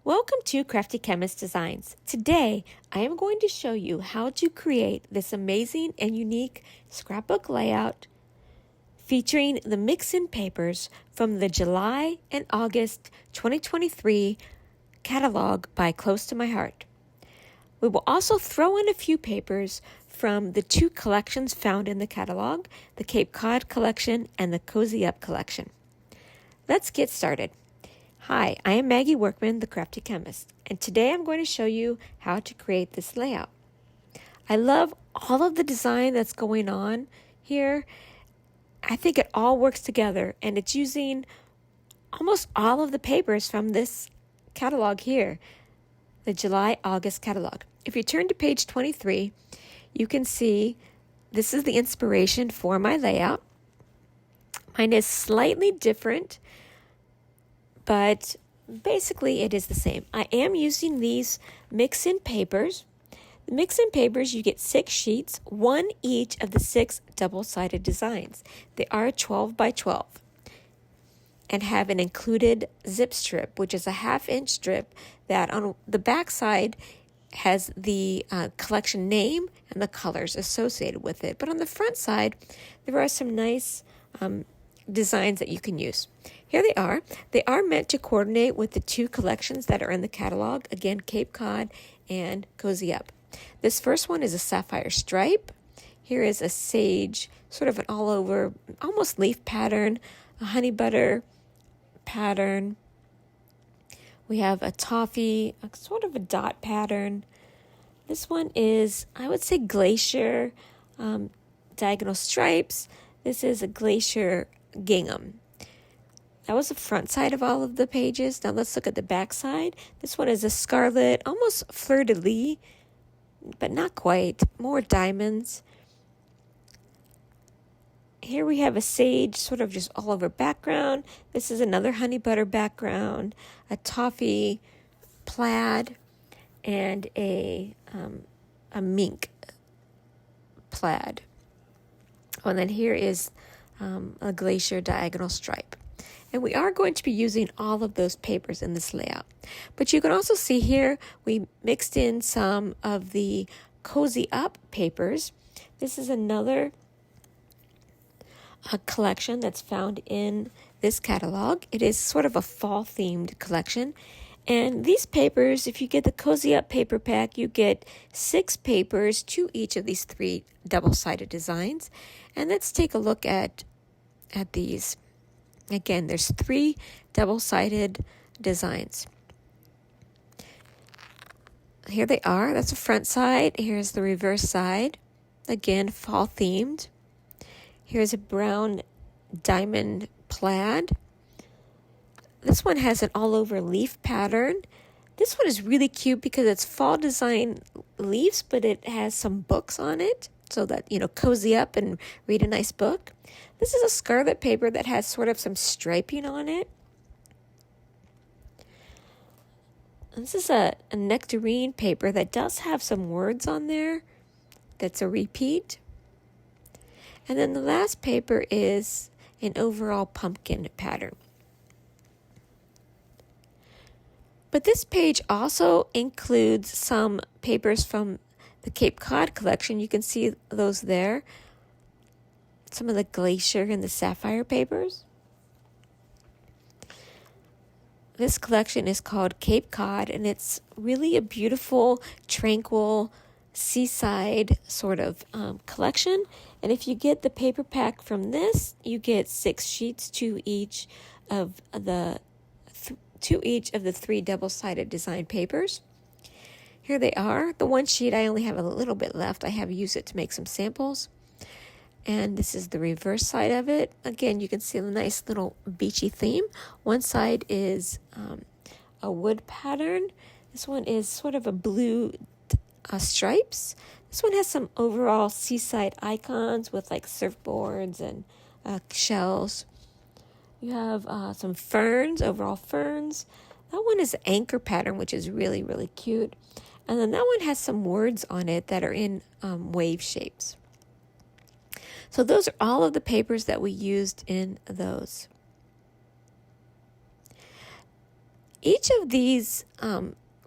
Welcome to Crafty Chemist Designs. Today, I am going to show you how to create this amazing and unique scrapbook layout featuring the mix-in papers from the July and August 2023 catalog by Close to My Heart. We will also throw in a few papers from the two collections found in the catalog, the Cape Cod collection and the Cozy Up collection. Let's get started. Hi, I am Maggie Workman, the Crafty Chemist, and today I'm going to show you how to create this layout. I love all of the design that's going on here. I think it all works together, and it's using almost all of the papers from this catalog here, the July-August catalog. If you turn to page 23, you can see this is the inspiration for my layout. Mine is slightly different, but basically it is the same. I am using these mix-in papers. The mix-in papers, you get 6 sheets, one each of the 6 double-sided designs. They are 12 by 12 and have an included zip strip, which is a 1/2-inch strip that on the back side has the collection name and the colors associated with it. But on the front side, there are some nice designs that you can use. Here they are. They are meant to coordinate with the two collections that are in the catalog. Again, Cape Cod and Cozy Up. This first one is a sapphire stripe. Here is a sage, sort of an all over, almost leaf pattern, a honey butter pattern. We have a toffee, a sort of a dot pattern. This one is, I would say, glacier diagonal stripes. This is a glacier gingham. That was the front side of all of the pages. Now let's look at the back side. This one is a scarlet, almost fleur-de-lis, but not quite. More diamonds. Here we have a sage, sort of just all over background. This is another honey butter background, a toffee plaid, and a mink plaid. Oh, and then here is a glacier diagonal stripe. And we are going to be using all of those papers in this layout. But you can also see here, we mixed in some of the Cozy Up papers. This is another collection that's found in this catalog. It is sort of a fall-themed collection. And these papers, if you get the Cozy Up paper pack, you get 6 papers to each of these 3 double-sided designs. And let's take a look at these. Again, there's 3 double-sided designs. Here they are. That's the front side. Here's the reverse side. Again, fall-themed. Here's a brown diamond plaid. This one has an all-over leaf pattern. This one is really cute because it's fall design leaves, but it has some books on it so that, cozy up and read a nice book. This is a scarlet paper that has sort of some striping on it. And this is a nectarine paper that does have some words on there. That's a repeat. And then the last paper is an overall pumpkin pattern. But this page also includes some papers from the Cape Cod collection. You can see those there. Some of the glacier and the sapphire papers. This collection is called Cape Cod, and it's really a beautiful, tranquil, seaside sort of collection. And if you get the paper pack from this, you get 6 sheets to each of the 3 double-sided design papers. Here they are. The one sheet, I only have a little bit left. I have used it to make some samples. And this is the reverse side of it. Again, you can see the nice little beachy theme. One side is a wood pattern. This one is sort of a blue stripes. This one has some overall seaside icons with like surfboards and shells. You have some ferns, overall ferns. That one is an anchor pattern, which is really, really cute. And then that one has some words on it that are in wave shapes. So those are all of the papers that we used in those. Each of these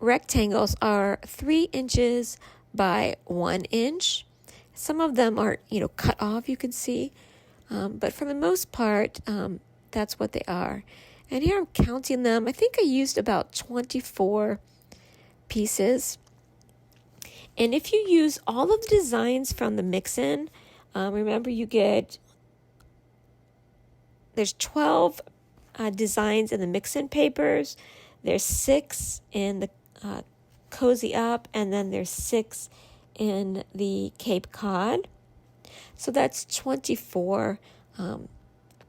rectangles are 3 inches by 1 inch. Some of them are, cut off, you can see. But for the most part, that's what they are. And here I'm counting them. I think I used about 24 pieces. And if you use all of the designs from the mix-in, remember there's 12 designs in the mix-in papers. There's 6 in the Cozy Up, and then there's 6 in the Cape Cod. So that's 24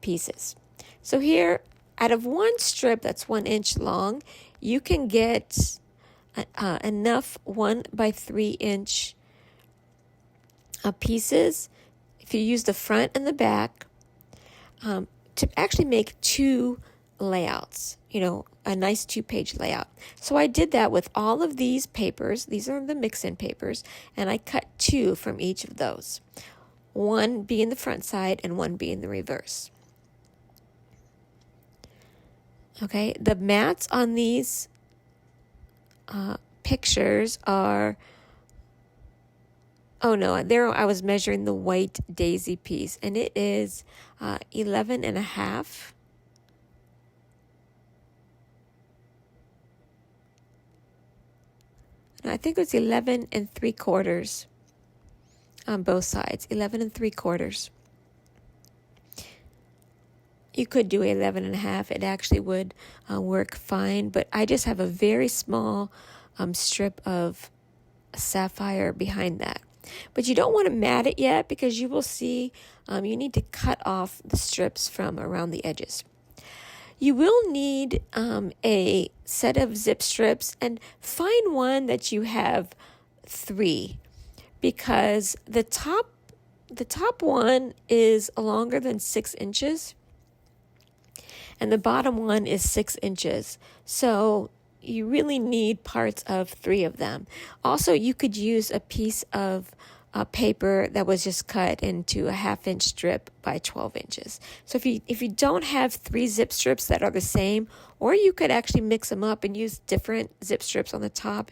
pieces. So here, out of one strip that's 1 inch long, you can get enough 1 by 3 inch pieces, if you use the front and the back, to actually make 2 layouts, a nice 2-page layout. So I did that with all of these papers. These are the mix-in papers, and I cut 2 from each of those. 1 being the front side and 1 being the reverse. Okay, the mats on these pictures are, there I was measuring the white daisy piece, and it is 11 and a half. I think it was 11 3/4 on both sides, 11 3/4. You could do 11 and a half. It actually would work fine, but I just have a very small strip of sapphire behind that. But you don't want to mat it yet, because you will see you need to cut off the strips from around the edges. You will need a set of zip strips, and find one that you have 3, because the top one is longer than 6 inches, and the bottom one is 6 inches. So you really need parts of 3 of them. Also, you could use a piece of paper that was just cut into a 1/2 inch strip by 12 inches. So if you don't have 3 zip strips that are the same, or you could actually mix them up and use different zip strips on the top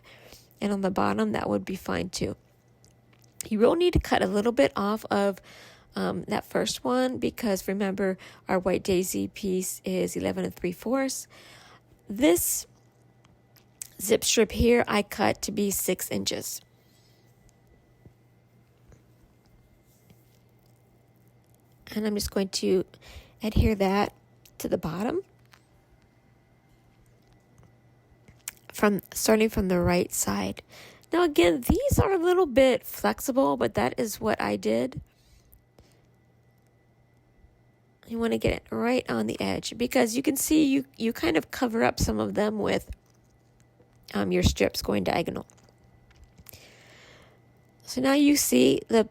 and on the bottom, that would be fine too. You will need to cut a little bit off of that first one, because remember, our white daisy piece is 11 3/4. This zip strip here I cut to be 6 inches. And I'm just going to adhere that to the bottom, starting from the right side. Now again, these are a little bit flexible, but that is what I did. You want to get it right on the edge, because you can see you kind of cover up some of them with your strips going diagonal. So now you see the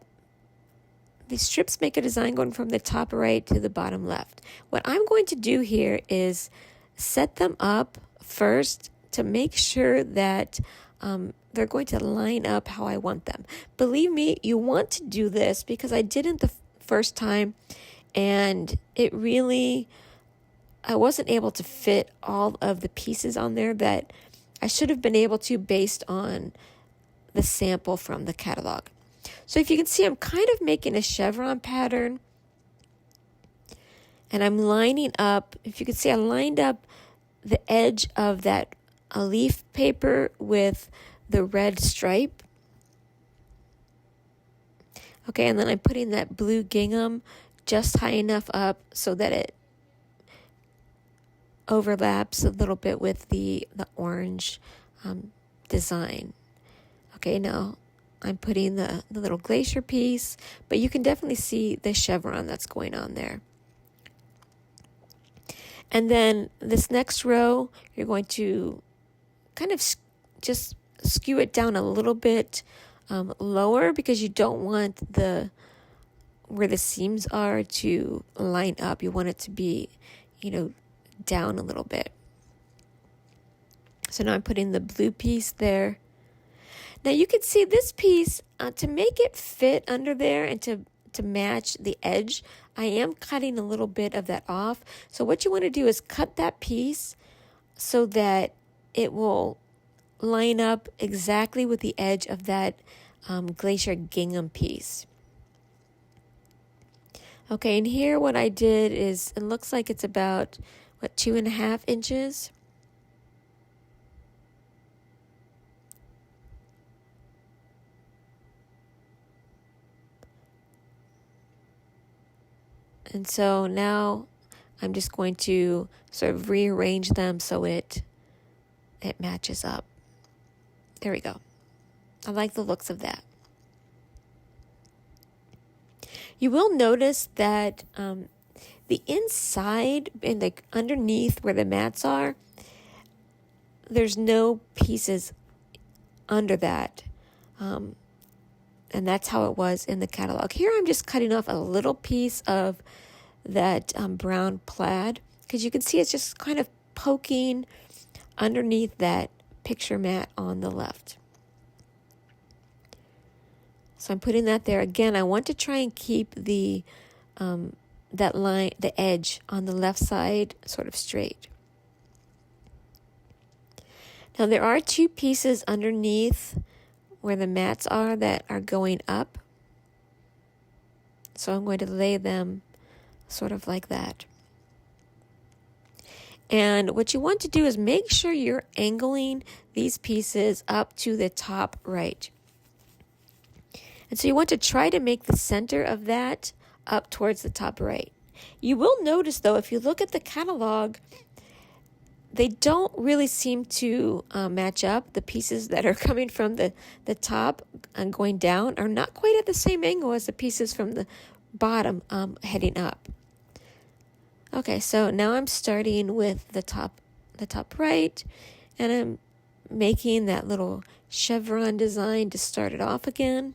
strips make a design going from the top right to the bottom left. What I'm going to do here is set them up first to make sure that they're going to line up how I want them. Believe me, you want to do this, because I didn't the first time, and I wasn't able to fit all of the pieces on there that I should have been able to, based on the sample from the catalog. So if you can see, I'm kind of making a chevron pattern, and I'm lining up. If you can see, I lined up the edge of that leaf paper with the red stripe. Okay, and then I'm putting that blue gingham just high enough up so that it overlaps a little bit with the orange design. Okay, now I'm putting the little glacier piece, but you can definitely see the chevron that's going on there. And then this next row, you're going to kind of just skew it down a little bit lower, because you don't want where the seams are to line up. You want it to be, down a little bit. So now I'm putting the blue piece there. Now you can see this piece, to make it fit under there and to match the edge, I am cutting a little bit of that off. So what you want to do is cut that piece so that it will line up exactly with the edge of that glacier gingham piece. Okay, and here what I did is, it looks like it's about, 2.5 inches. And so now I'm just going to sort of rearrange them so it matches up. There we go. I like the looks of that. You will notice that the inside and like underneath where the mats are, there's no pieces under that. And that's how it was in the catalog. Here I'm just cutting off a little piece of that brown plaid, because you can see it's just kind of poking underneath that picture mat on the left. So I'm putting that there. Again, I want to try and keep the that line, the edge on the left side, sort of straight. Now there are 2 pieces underneath where the mats are that are going up. So I'm going to lay them sort of like that. And what you want to do is make sure you're angling these pieces up to the top right. And so you want to try to make the center of that up towards the top right. You will notice, though, if you look at the catalog, they don't really seem to match up. The pieces that are coming from the top and going down are not quite at the same angle as the pieces from the bottom heading up. Okay, so now I'm starting with the top right, and I'm making that little chevron design to start it off again.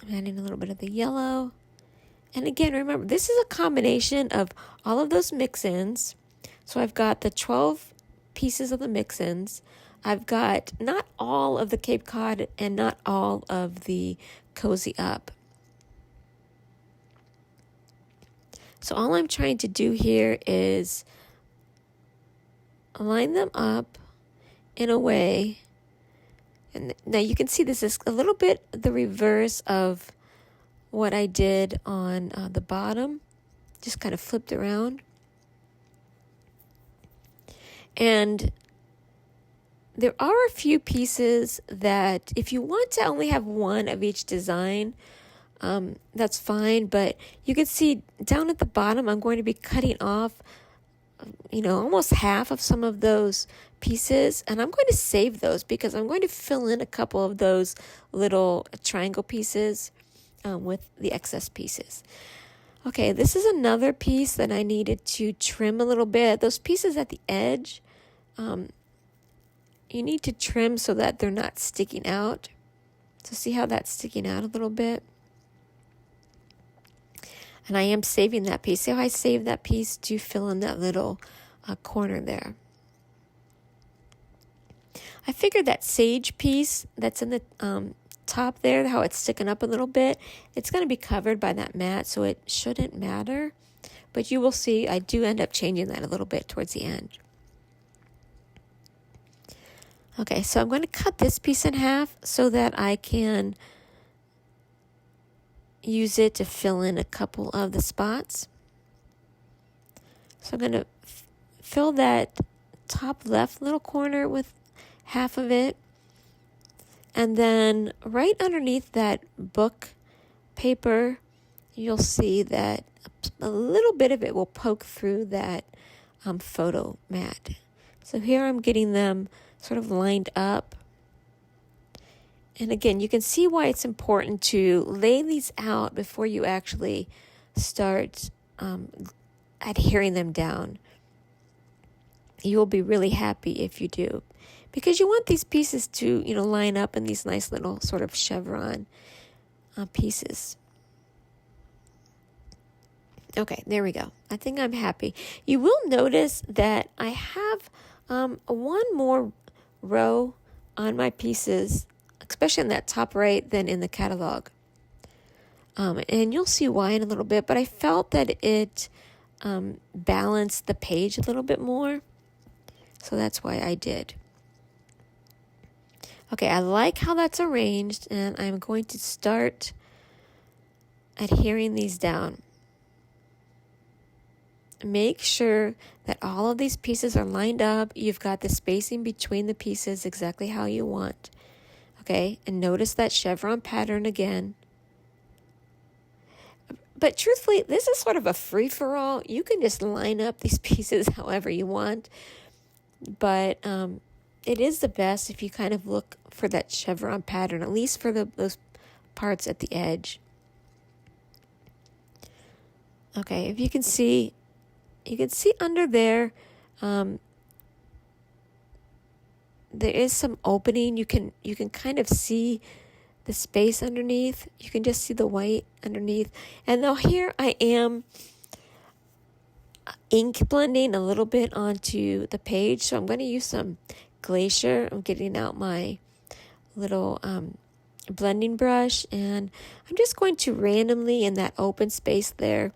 I'm adding a little bit of the yellow. And again, remember, this is a combination of all of those mix-ins. So I've got the 12 pieces of the mix-ins. I've got not all of the Cape Cod and not all of the Cozy Up. So all I'm trying to do here is line them up in a way. And now you can see this is a little bit the reverse of what I did on the bottom. Just kind of flipped around. And there are a few pieces that if you want to only have one of each design, that's fine. But you can see down at the bottom, I'm going to be cutting off, almost half of some of those pieces. And I'm going to save those because I'm going to fill in a couple of those little triangle pieces with the excess pieces. Okay, this is another piece that I needed to trim a little bit. Those pieces at the edge, you need to trim so that they're not sticking out. So see how that's sticking out a little bit? And I am saving that piece. See how I saved that piece to fill in that little corner there. I figured that sage piece that's in the top there, how it's sticking up a little bit, it's going to be covered by that mat, so it shouldn't matter. But you will see I do end up changing that a little bit towards the end. Okay, so I'm going to cut this piece in half so that I can use it to fill in a couple of the spots. So I'm going to fill that top left little corner with half of it. And then right underneath that book paper, you'll see that a little bit of it will poke through that photo mat. So here I'm getting them sort of lined up. And again, you can see why it's important to lay these out before you actually start adhering them down. You will be really happy if you do, because you want these pieces to, line up in these nice little sort of chevron pieces. Okay, there we go. I think I'm happy. You will notice that I have one more row on my pieces, especially in that top right, than in the catalog. And you'll see why in a little bit, but I felt that it balanced the page a little bit more. So that's why I did. Okay, I like how that's arranged, and I'm going to start adhering these down. Make sure that all of these pieces are lined up. You've got the spacing between the pieces exactly how you want. Okay, and notice that chevron pattern again. But truthfully, this is sort of a free-for-all. You can just line up these pieces however you want. But it is the best if you kind of look for that chevron pattern, at least for those parts at the edge. Okay, if you can see under there, there is some opening. You can kind of see the space underneath. You can just see the white underneath. And now here I am ink blending a little bit onto the page. So I'm going to use some glacier. I'm getting out my little blending brush, and I'm just going to randomly in that open space there,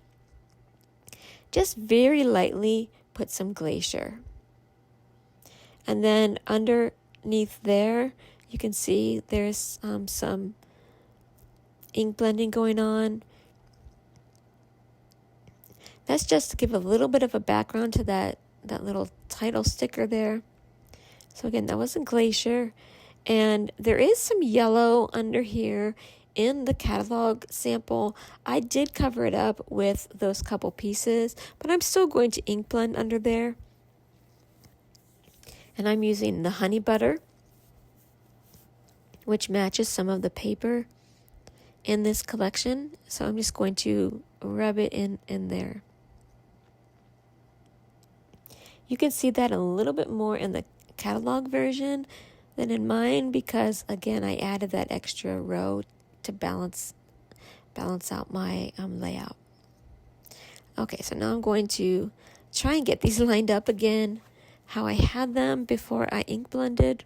just very lightly put some glacier. And then underneath there, you can see there's some ink blending going on. That's just to give a little bit of a background to that little title sticker there. So again, that was a glacier. And there is some yellow under here in the catalog sample. I did cover it up with those couple pieces, but I'm still going to ink blend under there. And I'm using the honey butter, which matches some of the paper in this collection. So I'm just going to rub it in there. You can see that a little bit more in the catalog version than in mine because, again, I added that extra row to balance out my layout. Okay, so now I'm going to try and get these lined up again how I had them before I ink blended.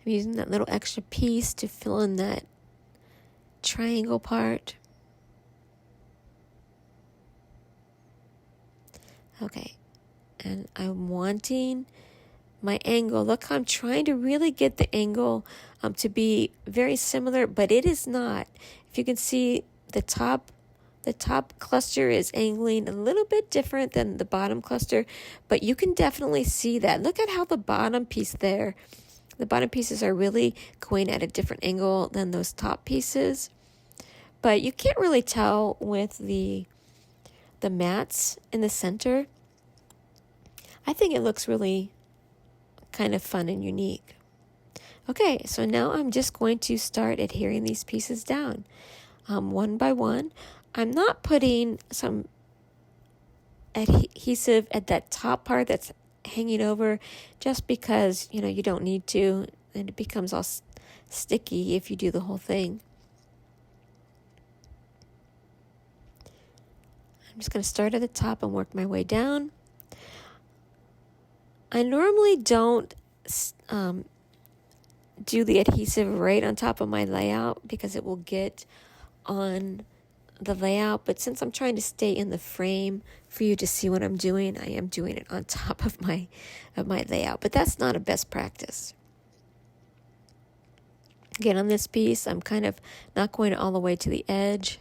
I'm using that little extra piece to fill in that triangle part. Okay, and I'm wanting my angle. Look, I'm trying to really get the angle to be very similar, but it is not. If you can see, the top cluster is angling a little bit different than the bottom cluster, but you can definitely see that. Look at how the bottom piece there, the bottom pieces are really going at a different angle than those top pieces. But you can't really tell with the mats in the center. I think it looks really kind of fun and unique. Okay, so now I'm just going to start adhering these pieces down one by one. I'm not putting some adhesive at that top part that's hanging over just because, you don't need to, and it becomes all sticky if you do the whole thing. I'm just going to start at the top and work my way down. I normally don't do the adhesive right on top of my layout because it will get on the layout, but since I'm trying to stay in the frame for you to see what I'm doing, I am doing it on top of my layout, but that's not a best practice. Again, on this piece, I'm kind of not going all the way to the edge.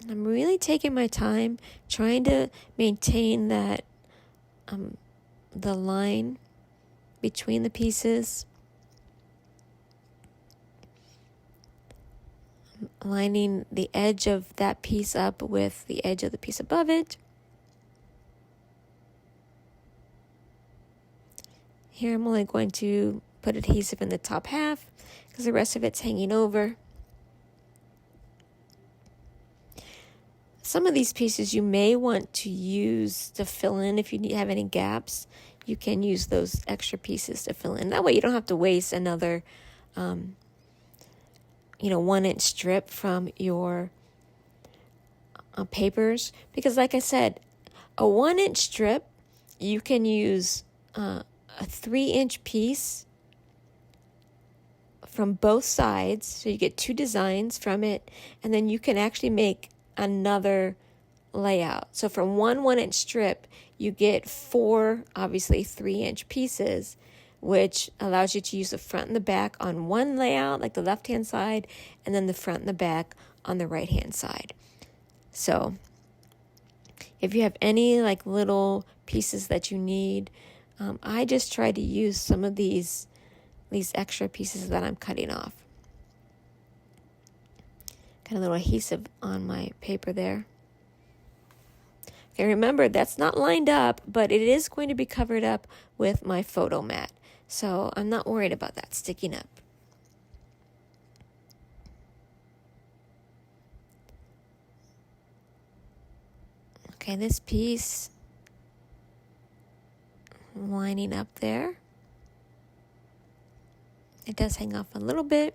I'm really taking my time, trying to maintain that the line between the pieces. Lining the edge of that piece up with the edge of the piece above it. Here I'm only going to put adhesive in the top half because the rest of it's hanging over. Some of these pieces you may want to use to fill in if you have any gaps. You can use those extra pieces to fill in. That way you don't have to waste another 1-inch strip from your papers, because like I said, a 1-inch strip you can use a 3-inch piece from both sides, so you get 2 designs from it, and then you can actually make another layout. So from one 1-inch strip, you get 4, obviously 3-inch pieces, which allows you to use the front and the back on one layout, like the left-hand side, and then the front and the back on the right-hand side. So if you have any like little pieces that you need, I just try to use some of these extra pieces that I'm cutting off. Got a little adhesive on my paper there. Okay, remember that's not lined up, but it is going to be covered up with my photo mat. So I'm not worried about that sticking up. Okay, this piece lining up there. It does hang off a little bit.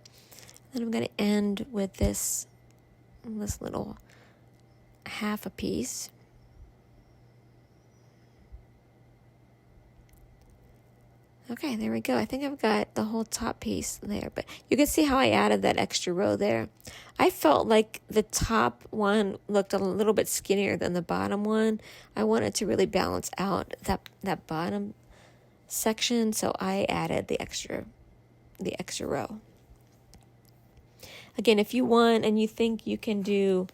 Then I'm going to end with this little half a piece. Okay, there we go. I think I've got the whole top piece there, but you can see how I added that extra row there. I felt like the top one looked a little bit skinnier than the bottom one. I wanted to really balance out that bottom section, so I added the extra row. Again, if you want and you think you can do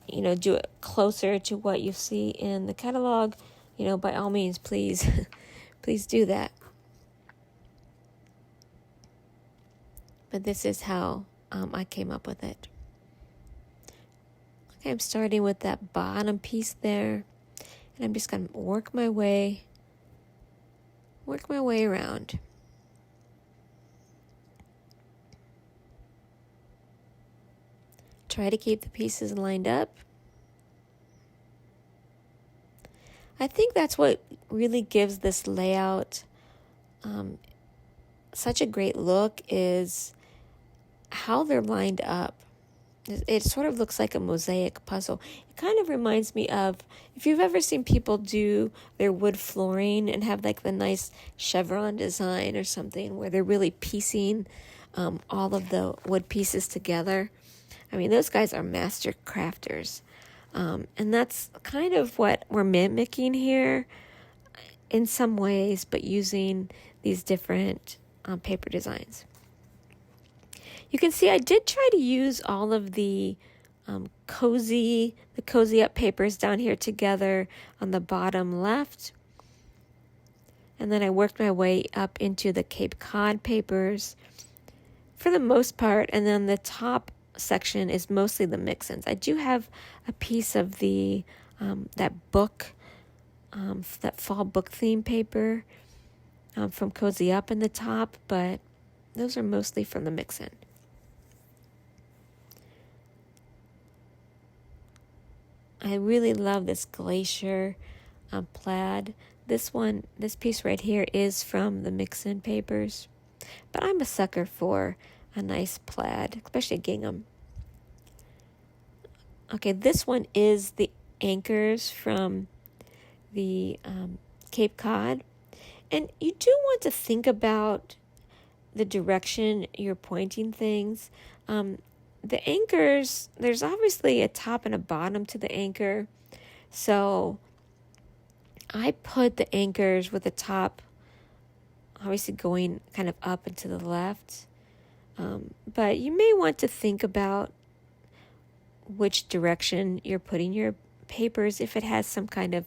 it closer to what you see in the catalog, by all means, please, please do that. But this is how I came up with it. Okay, I'm starting with that bottom piece there, and I'm just going to work my way around. Try to keep the pieces lined up. I think that's what really gives this layout such a great look, is how they're lined up. It sort of looks like a mosaic puzzle. It kind of reminds me of, if you've ever seen people do their wood flooring and have like the nice chevron design or something where they're really piecing all of the wood pieces together. I mean, those guys are master crafters. And that's kind of what we're mimicking here in some ways, but using these different paper designs. You can see I did try to use all of the cozy up papers down here together on the bottom left. And then I worked my way up into the Cape Cod papers for the most part. And then the top section is mostly the mix-ins. I do have a piece of the that book, that fall book theme paper from Cozy Up in the top, but those are mostly from the mix-in. I really love this glacier plaid. This piece right here is from the mix-in papers, but I'm a sucker for a nice plaid, especially a gingham. Okay, this one is the anchors from the Cape Cod. And you do want to think about the direction you're pointing things. The anchors, there's obviously a top and a bottom to the anchor. So I put the anchors with the top obviously going kind of up and to the left. But you may want to think about which direction you're putting your papers if it has some kind of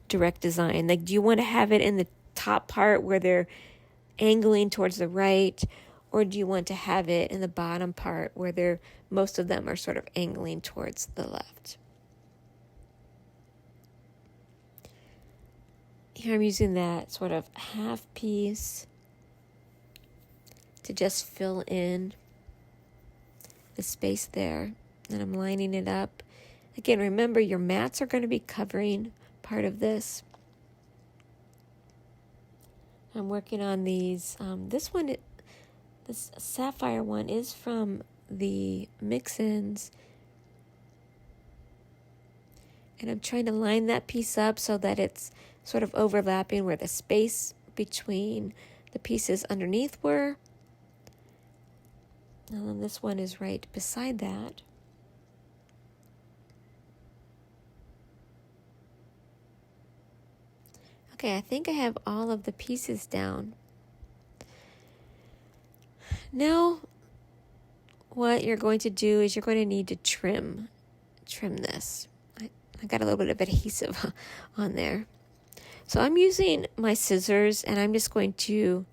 direct design. Like, do you want to have it in the top part where they're angling towards the right, or do you want to have it in the bottom part where most of them are sort of angling towards the left? Here I'm using that sort of half piece to just fill in the space there. And I'm lining it up. Again, remember your mats are going to be covering part of this. I'm working on these. This sapphire one is from the mix-ins. And I'm trying to line that piece up so that it's sort of overlapping where the space between the pieces underneath were. And then this one is right beside that. Okay, I think I have all of the pieces down. Now, what you're going to do is you're going to need to trim this. I got a little bit of adhesive on there. So I'm using my scissors and I'm just going to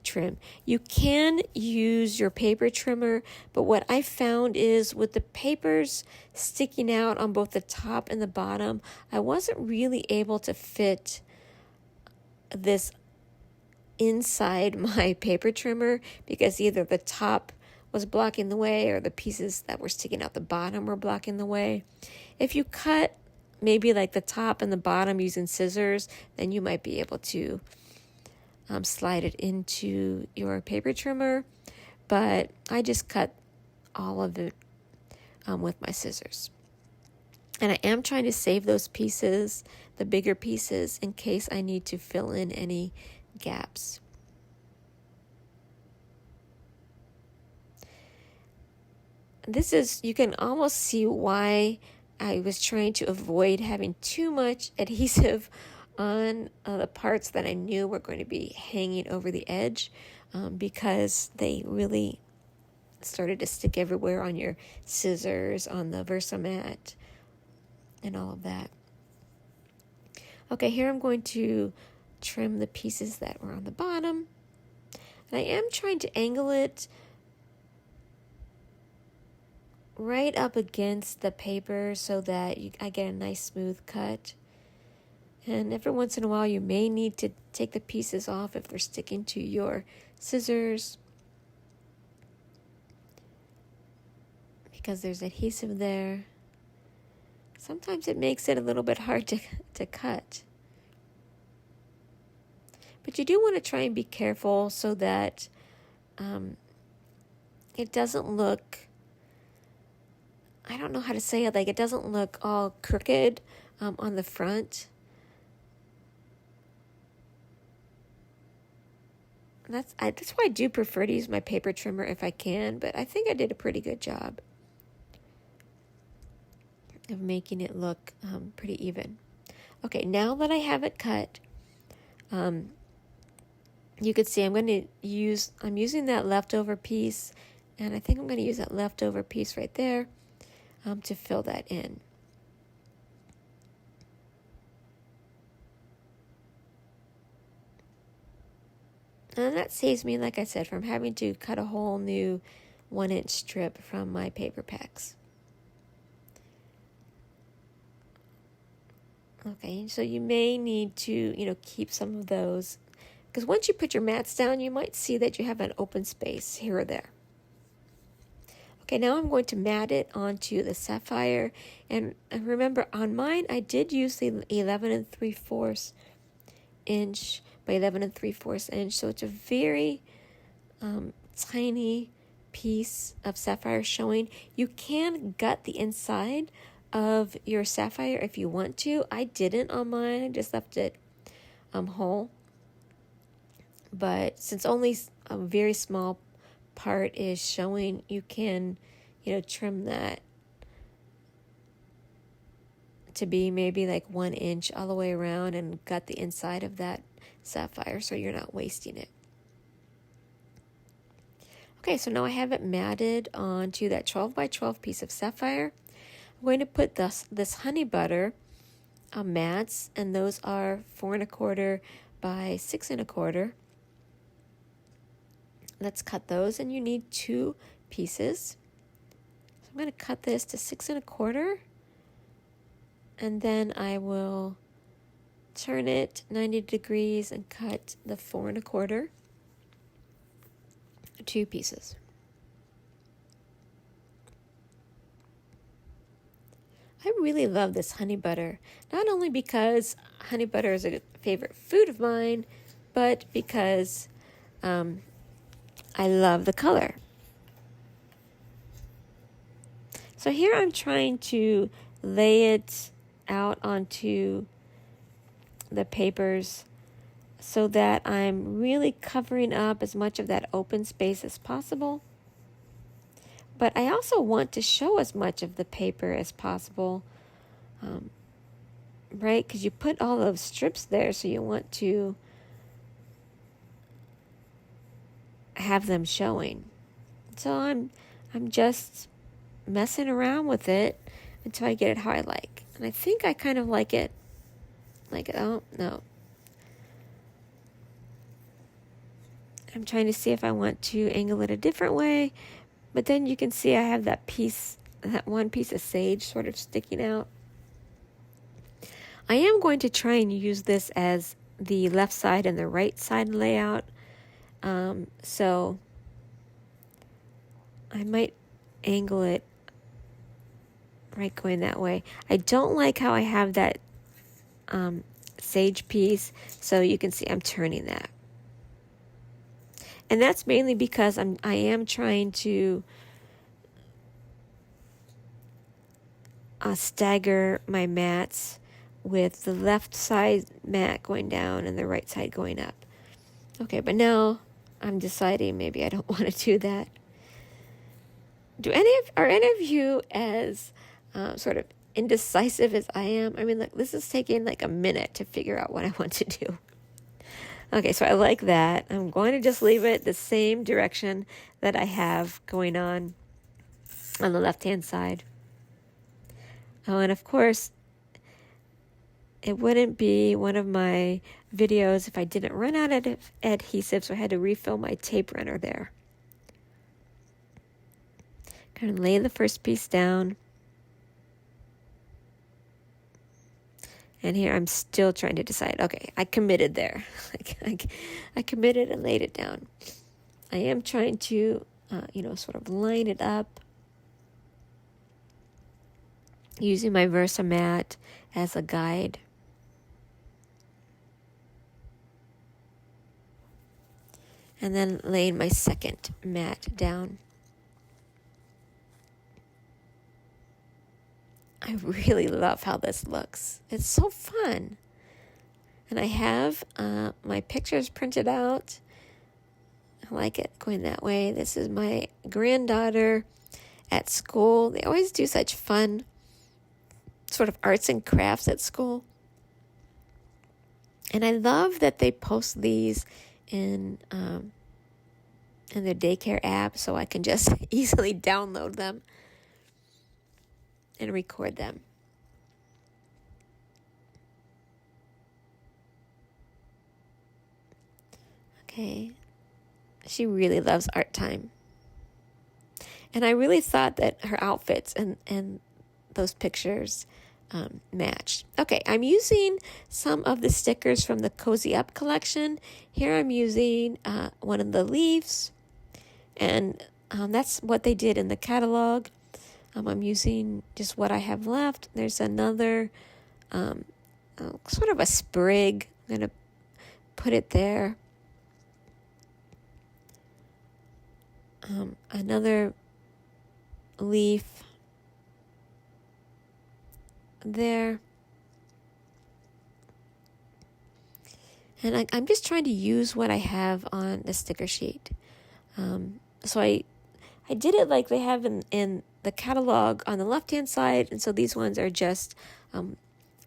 trim. You can use your paper trimmer, but what I found is with the papers sticking out on both the top and the bottom, I wasn't really able to fit this inside my paper trimmer because either the top was blocking the way or the pieces that were sticking out the bottom were blocking the way. If you cut maybe like the top and the bottom using scissors, then you might be able to slide it into your paper trimmer, but I just cut all of it with my scissors. And I am trying to save those pieces, the bigger pieces, in case I need to fill in any gaps. This is, you can almost see why I was trying to avoid having too much adhesive on the parts that I knew were going to be hanging over the edge because they really started to stick everywhere on your scissors, on the Versamat, and all of that. Okay, here I'm going to trim the pieces that were on the bottom. And I am trying to angle it right up against the paper so that I get a nice smooth cut. And every once in a while you may need to take the pieces off if they're sticking to your scissors, because there's adhesive there. Sometimes it makes it a little bit hard to cut. But you do want to try and be careful so that it doesn't look, I don't know how to say it, like it doesn't look all crooked on the front. That's why I do prefer to use my paper trimmer if I can, but I think I did a pretty good job of making it look pretty even. Okay, now that I have it cut, you could see I'm using that leftover piece, and I think I'm going to use that leftover piece right there to fill that in. And that saves me, like I said, from having to cut a whole new 1-inch strip from my paper packs. Okay, so you may need to, keep some of those, because once you put your mats down, you might see that you have an open space here or there. Okay, now I'm going to mat it onto the sapphire, and remember on mine, I did use the 11 3/4 inch by 11 3/4 inch, so it's a very tiny piece of sapphire showing. You can gut the inside of your sapphire if you want to. I didn't on mine, I just left it whole. But since only a very small part is showing, you can, trim that to be maybe like 1 inch all the way around and gut the inside of that sapphire so you're not wasting it. Okay, so now I have it matted onto that 12 by 12 piece of sapphire. I'm going to put this honey butter mats, and those are 4 1/4 by 6 1/4. Let's cut those, and you need 2 pieces. So I'm going to cut this to 6 1/4, and then I will turn it 90 degrees and cut the 4 1/4, 2 pieces. I really love this honey butter, not only because honey butter is a favorite food of mine, but because I love the color. So here I'm trying to lay it out onto the papers so that I'm really covering up as much of that open space as possible. But I also want to show as much of the paper as possible, right? Because you put all those strips there, so you want to have them showing. So I'm just messing around with it until I get it how I like. And I think I kind of like it. Oh, no. I'm trying to see if I want to angle it a different way. But then you can see I have that one piece of sage sort of sticking out. I am going to try and use this as the left side and the right side layout. So I might angle it right going that way. I don't like how I have that sage piece, so you can see I'm turning that. And that's mainly because I am trying to stagger my mats with the left side mat going down and the right side going up. Okay, but now I'm deciding maybe I don't want to do that. Are any of you as sort of indecisive as I am? I mean, this is taking like a minute to figure out what I want to do. Okay, so I like that. I'm going to just leave it the same direction that I have going on the left-hand side. Oh, and of course, it wouldn't be one of my videos if I didn't run out of adhesive, so I had to refill my tape runner there. Kind of lay the first piece down. And here I'm still trying to decide. Okay, I committed there. I committed and laid it down. I am trying to, sort of line it up using my Versamat as a guide. And then laying my second mat down. I really love how this looks. It's so fun. And I have my pictures printed out. I like it going that way. This is my granddaughter at school. They always do such fun sort of arts and crafts at school. And I love that they post these in their daycare app, so I can just easily download them and record them. Okay. She really loves art time. And I really thought that her outfits and those pictures matched. Okay, I'm using some of the stickers from the Cozy Up collection. Here I'm using one of the leaves, and that's what they did in the catalog. I'm using just what I have left. There's another sort of a sprig. I'm going to put it there. Another leaf there. And I'm just trying to use what I have on the sticker sheet. So I did it like they have in the catalog on the left-hand side, and so these ones are just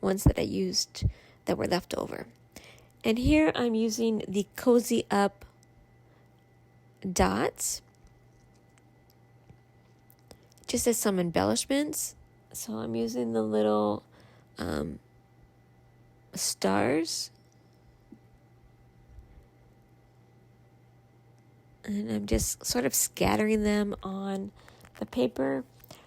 ones that I used that were left over. And here I'm using the Cozy Up dots, just as some embellishments. So I'm using the little stars, and I'm just sort of scattering them on the paper.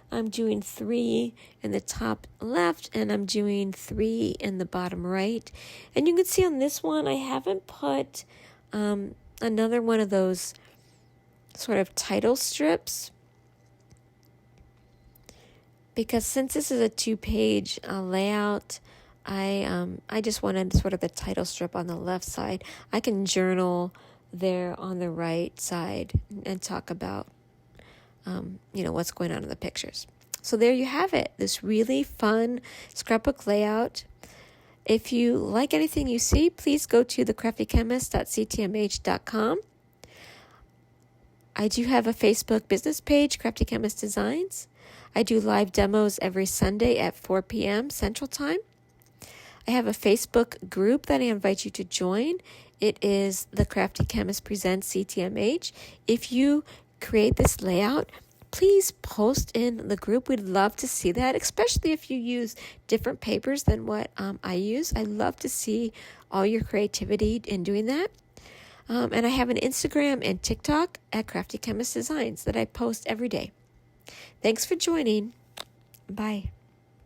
I'm doing 3 in the top left, and I'm doing 3 in the bottom right. And you can see on this one, I haven't put another one of those sort of title strips, because since this is a 2-page layout, I just wanted sort of the title strip on the left side. I can journal there on the right side and talk about what's going on in the pictures. So there you have it, this really fun scrapbook layout. If you like anything you see, please go to thecraftychemist.ctmh.com. I do have a Facebook business page, Crafty Chemist Designs. I do live demos every Sunday at 4 p.m. Central Time. I have a Facebook group that I invite you to join. It is The Crafty Chemist Presents CTMH. If you create this layout, please post in the group. We'd love to see that, especially if you use different papers than what I use. I love to see all your creativity in doing that. And I have an Instagram and TikTok at Crafty Chemist Designs that I post every day. Thanks for joining. Bye.